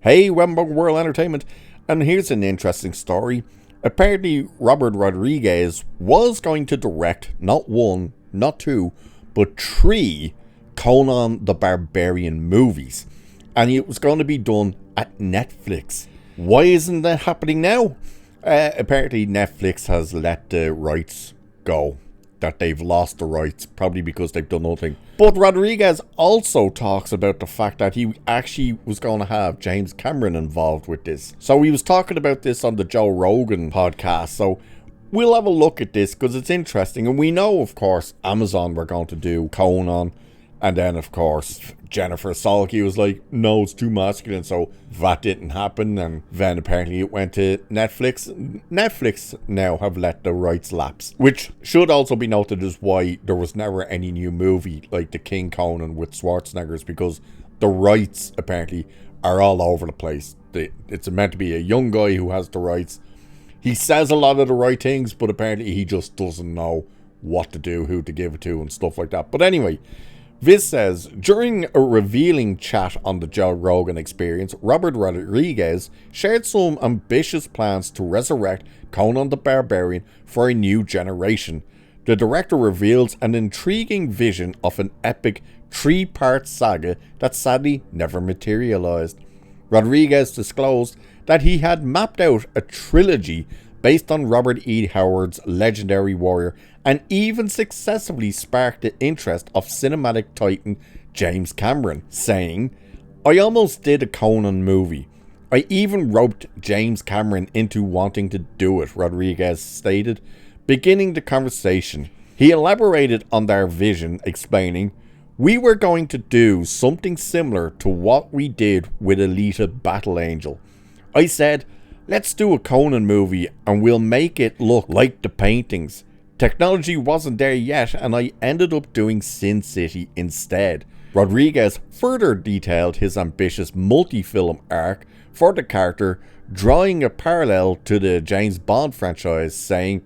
Hey, Wembley World Entertainment, and here's an interesting story. Apparently, Robert Rodriguez was going to direct not one, not two, but three Conan the Barbarian movies, and it was going to be done at Netflix. Why isn't that happening now? Apparently, Netflix has let the rights go. That they've lost the rights, probably because they've done nothing. But Rodriguez also talks about the fact that he actually was going to have James Cameron involved with this. So he was talking about this on the Joe Rogan podcast. So we'll have a look at this because it's interesting. And we know, of course, Amazon were going to do Conan. And then, of course, Jennifer Salke was like, no, it's too masculine. So that didn't happen. And then apparently it went to Netflix. Netflix now have let the rights lapse. Which should also be noted as why there was never any new movie like the King Conan with Schwarzenegger, because the rights apparently are all over the place. It's meant to be a young guy who has the rights. He says a lot of the right things, but apparently he just doesn't know what to do, who to give it to, and stuff like that. But anyway, Viz says, during a revealing chat on the Joe Rogan Experience, Robert Rodriguez shared some ambitious plans to resurrect Conan the Barbarian for a new generation. The director reveals an intriguing vision of an epic three-part saga that sadly never materialized. Rodriguez disclosed that he had mapped out a trilogy based on Robert E. Howard's legendary warrior, and even successfully sparked the interest of cinematic titan James Cameron, saying, "I almost did a Conan movie. I even roped James Cameron into wanting to do it," Rodriguez stated, beginning the conversation. He elaborated on their vision, explaining, "We were going to do something similar to what we did with Alita Battle Angel. I said, let's do a Conan movie and we'll make it look like the paintings. Technology wasn't there yet and I ended up doing Sin City instead." Rodriguez further detailed his ambitious multi-film arc for the character, drawing a parallel to the James Bond franchise, saying,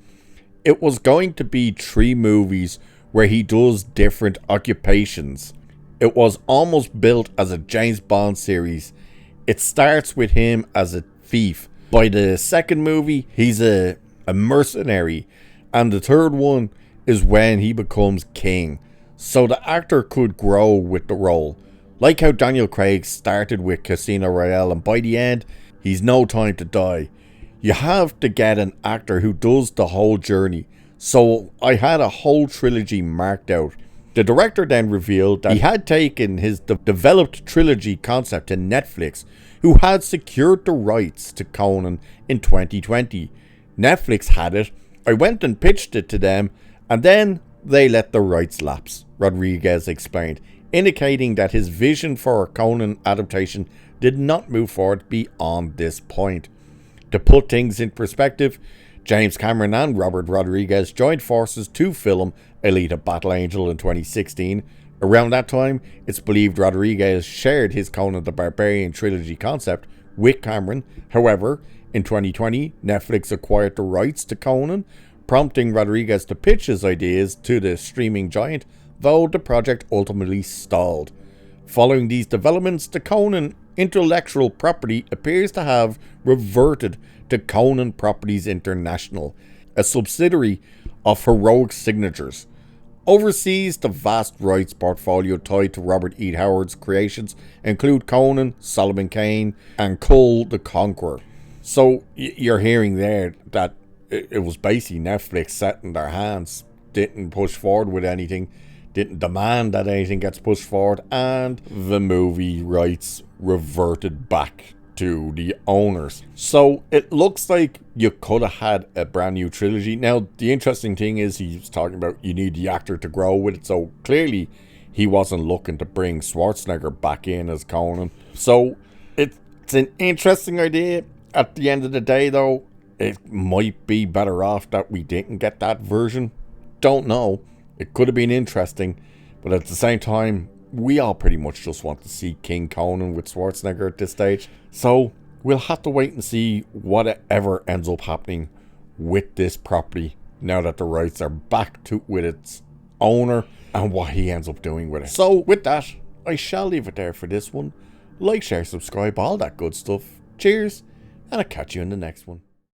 "It was going to be 3 movies where he does different occupations. It was almost built as a James Bond series. It starts with him as a thief. By the second movie, he's a mercenary. And the third one is when he becomes king. So the actor could grow with the role. Like how Daniel Craig started with Casino Royale, and by the end, he's no time to die. You have to get an actor who does the whole journey. So I had a whole trilogy marked out." The director then revealed that he had taken his developed trilogy concept to Netflix, who had secured the rights to Conan in 2020. "Netflix had it. I went and pitched it to them, and then they let the rights lapse," Rodriguez explained, indicating that his vision for a Conan adaptation did not move forward beyond this point. To put things in perspective, James Cameron and Robert Rodriguez joined forces to film Alita Battle Angel in 2016. Around that time, it's believed Rodriguez shared his Conan the Barbarian trilogy concept with Cameron. However, in 2020, Netflix acquired the rights to Conan, prompting Rodriguez to pitch his ideas to the streaming giant, though the project ultimately stalled. Following these developments, the Conan intellectual property appears to have reverted to Conan Properties International, a subsidiary of Heroic Signatures. Overseas, the vast rights portfolio tied to Robert E. Howard's creations include Conan, Solomon Kane, and Kull the Conqueror. So you're hearing there that it was basically Netflix setting their hands, didn't push forward with anything, didn't demand that anything gets pushed forward, and the movie rights reverted back to the owners. So it looks like you could have had a brand new trilogy. Now, the interesting thing is he's talking about you need the actor to grow with it, so clearly he wasn't looking to bring Schwarzenegger back in as Conan. So it's an interesting idea. At the end of the day, though, it might be better off that we didn't get that version. Don't know. It could have been interesting, but at the same time, we all pretty much just want to see King Conan with Schwarzenegger at this stage. So we'll have to wait and see whatever ends up happening with this property now that the rights are back to with its owner and what he ends up doing with it. So with that, I shall leave it there for this one. like, share, subscribe, all that good stuff. Cheers, and I'll catch you in the next one.